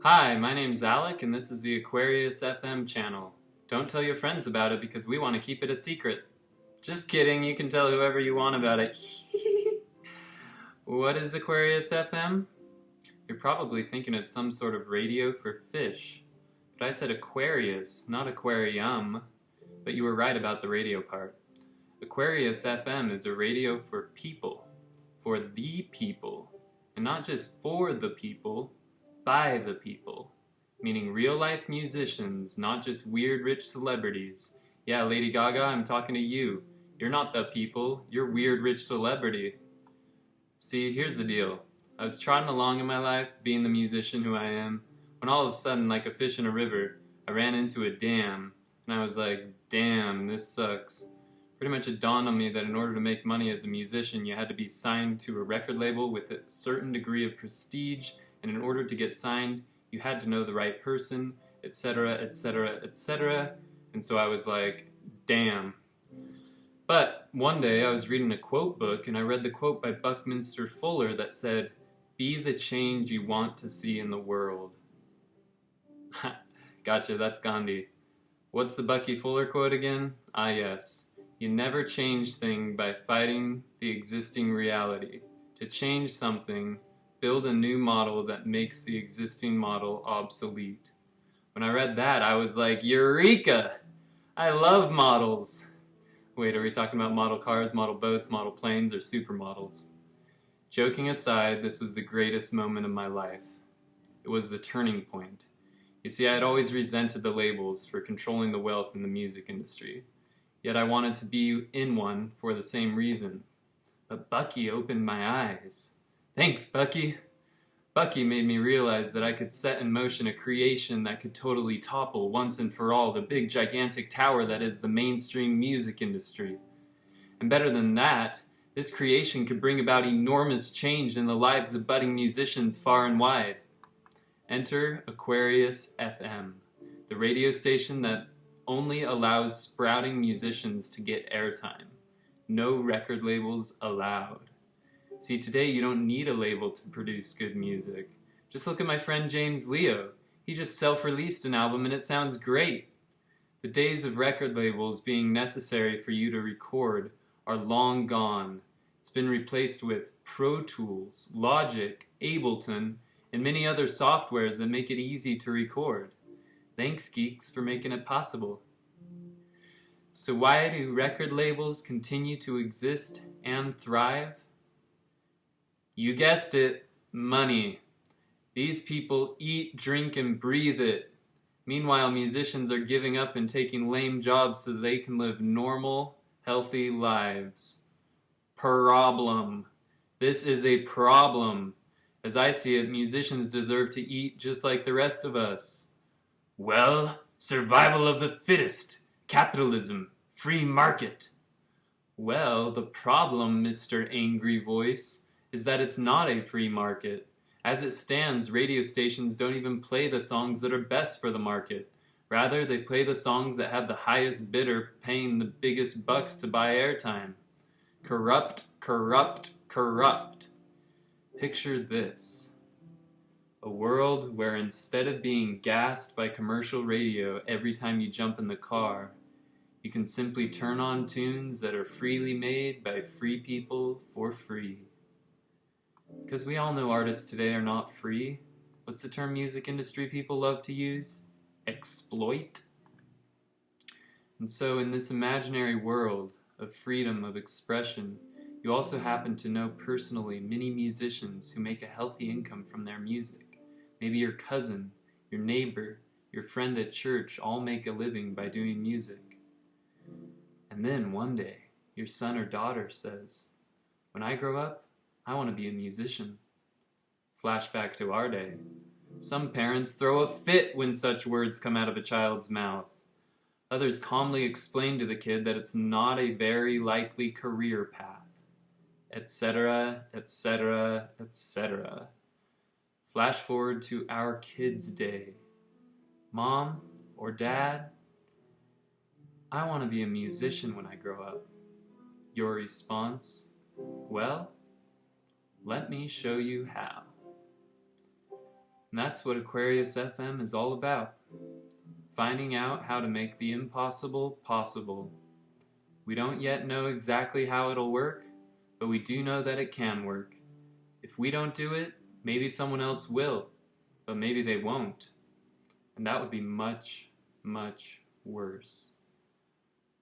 Hi, my name's Alec, and this is the Aquarius FM channel. Don't tell your friends about it because we want to keep it a secret. Just kidding, you can tell whoever you want about it. What is Aquarius FM? You're probably thinking it's some sort of radio for fish. But I said Aquarius, not aquarium. But you were right about the radio part. Aquarius FM is a radio for people. For the people. And not just for the people, by the people. Meaning real-life musicians, not just weird rich celebrities. Yeah, Lady Gaga, I'm talking to you. You're not the people, you're weird rich celebrity. See, here's the deal. I was trotting along in my life, being the musician who I am, when all of a sudden, like a fish in a river, I ran into a dam, and I was like, damn, this sucks. Pretty much it dawned on me that in order to make money as a musician, you had to be signed to a record label with a certain degree of prestige, and in order to get signed, you had to know the right person, etc., etc., etc. And so I was like, damn. But one day I was reading a quote book, and I read the quote by Buckminster Fuller that said, "Be the change you want to see in the world." Gotcha, that's Gandhi. What's the Bucky Fuller quote again? Ah yes, you never change things by fighting the existing reality. To change something, build a new model that makes the existing model obsolete. When I read that, I was like, Eureka! I love models! Wait, are we talking about model cars, model boats, model planes, or supermodels? Joking aside, this was the greatest moment of my life. It was the turning point. You see, I had always resented the labels for controlling the wealth in the music industry. Yet I wanted to be in one for the same reason. But Bucky opened my eyes. Thanks, Bucky. Bucky made me realize that I could set in motion a creation that could totally topple once and for all the big gigantic tower that is the mainstream music industry. And better than that, this creation could bring about enormous change in the lives of budding musicians far and wide. Enter Aquarius FM, the radio station that only allows sprouting musicians to get airtime. No record labels allowed. See, today you don't need a label to produce good music. Just look at my friend James Leo. He just self-released an album and it sounds great. The days of record labels being necessary for you to record are long gone. It's been replaced with Pro Tools, Logic, Ableton, and many other softwares that make it easy to record. Thanks, geeks, for making it possible. So why do record labels continue to exist and thrive? You guessed it, money. These people eat, drink, and breathe it. Meanwhile, musicians are giving up and taking lame jobs so they can live normal, healthy lives. Problem. This is a problem. As I see it, musicians deserve to eat just like the rest of us. Well, survival of the fittest, capitalism, free market. Well, the problem, Mr. Angry Voice, is that it's not a free market. As it stands, radio stations don't even play the songs that are best for the market. Rather, they play the songs that have the highest bidder paying the biggest bucks to buy airtime. Corrupt, corrupt, corrupt. Picture this. A world where instead of being gassed by commercial radio every time you jump in the car, you can simply turn on tunes that are freely made by free people for free. Because we all know artists today are not free. What's the term music industry people love to use? Exploit. And so in this imaginary world of freedom of expression, you also happen to know personally many musicians who make a healthy income from their music. Maybe your cousin, your neighbor, your friend at church all make a living by doing music. And then one day, your son or daughter says, "When I grow up, I want to be a musician." Flashback to our day. Some parents throw a fit when such words come out of a child's mouth. Others calmly explain to the kid that it's not a very likely career path, etc., etc., etc. Flash forward to our kids' day. Mom or Dad, I want to be a musician when I grow up. Your response, well, let me show you how. And that's what Aquarius FM is all about. Finding out how to make the impossible possible. We don't yet know exactly how it'll work, but we do know that it can work. If we don't do it, maybe someone else will, but maybe they won't. And that would be much, much worse.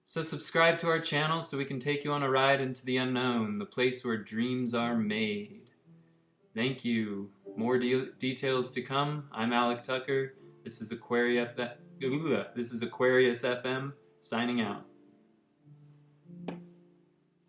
So subscribe to our channel so we can take you on a ride into the unknown, the place where dreams are made. Thank you. More details to come. I'm Alec Tucker. This is Aquarius FM, signing out.